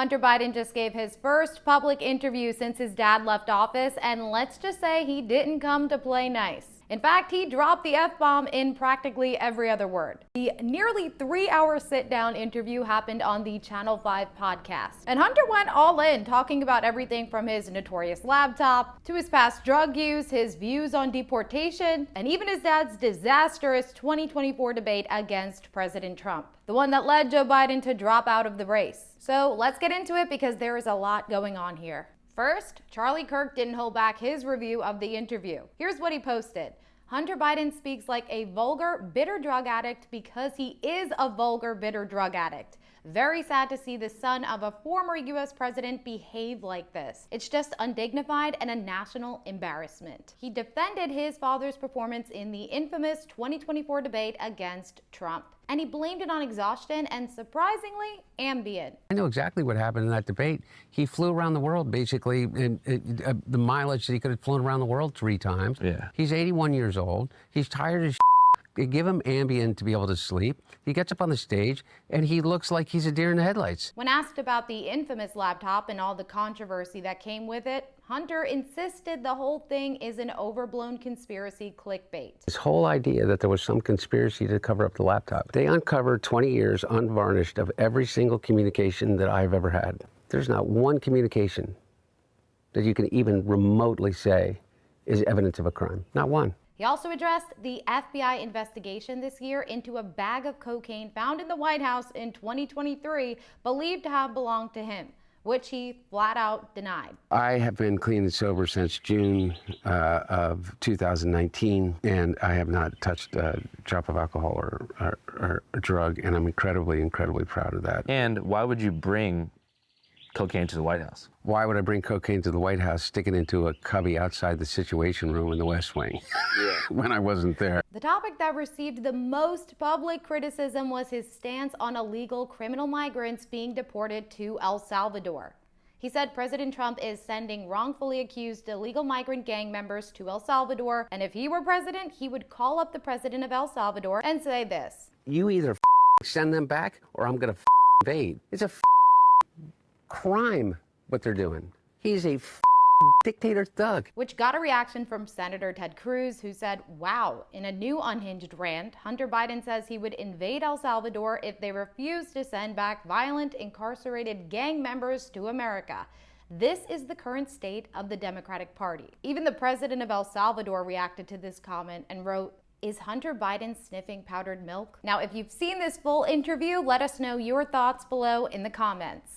Hunter Biden just gave his first public interview since his dad left office, and let's just say he didn't come to play nice. In fact, he dropped the F-bomb in practically every other word. The nearly 3-hour sit-down interview happened on the Channel 5 podcast. And Hunter went all in, talking about everything from his notorious laptop to his past drug use, his views on deportation, and even his dad's disastrous 2024 debate against President Trump, the one that led Joe Biden to drop out of the race. So let's get into it because there is a lot going on here. First, Charlie Kirk didn't hold back his review of the interview. Here's what he posted. Hunter Biden speaks like a vulgar, bitter drug addict because he is a vulgar, bitter drug addict. Very sad to see the son of a former U.S. president behave like this. It's just undignified and a national embarrassment. He defended his father's performance in the infamous 2024 debate against Trump. And he blamed it on exhaustion and, surprisingly, Ambien. I know exactly what happened in that debate. He flew around the world, basically, the mileage that he could have flown around the world 3 times. Yeah. He's 81 years old. He's tired as They give him Ambien to be able to sleep. He gets up on the stage, and he looks like he's a deer in the headlights. When asked about the infamous laptop and all the controversy that came with it, Hunter insisted the whole thing is an overblown conspiracy clickbait. This whole idea that there was some conspiracy to cover up the laptop. They uncovered 20 years unvarnished of every single communication that I've ever had. There's not one communication that you can even remotely say is evidence of a crime. Not one. He also addressed the FBI investigation this year into a bag of cocaine found in the White House in 2023, believed to have belonged to him, which he flat out denied. I have been clean and sober since June of 2019, and I have not touched a drop of alcohol or a drug, and I'm incredibly, incredibly proud of that. And why would you bring cocaine to the White House? Why would I bring cocaine to the White House, stick it into a cubby outside the Situation Room in the West Wing when I wasn't there? The topic that received the most public criticism was his stance on illegal criminal migrants being deported to El Salvador. He said President Trump is sending wrongfully accused illegal migrant gang members to El Salvador, and if he were president, he would call up the president of El Salvador and say this. You either send them back or I'm going to invade. It's a crime what they're doing. He's a dictator thug. Which got a reaction from Senator Ted Cruz, who said, wow, in a new unhinged rant, Hunter Biden says he would invade El Salvador if they refuse to send back violent, incarcerated gang members to America. This is the current state of the Democratic Party. Even the president of El Salvador reacted to this comment and wrote, is Hunter Biden sniffing powdered milk? Now, if you've seen this full interview, let us know your thoughts below in the comments.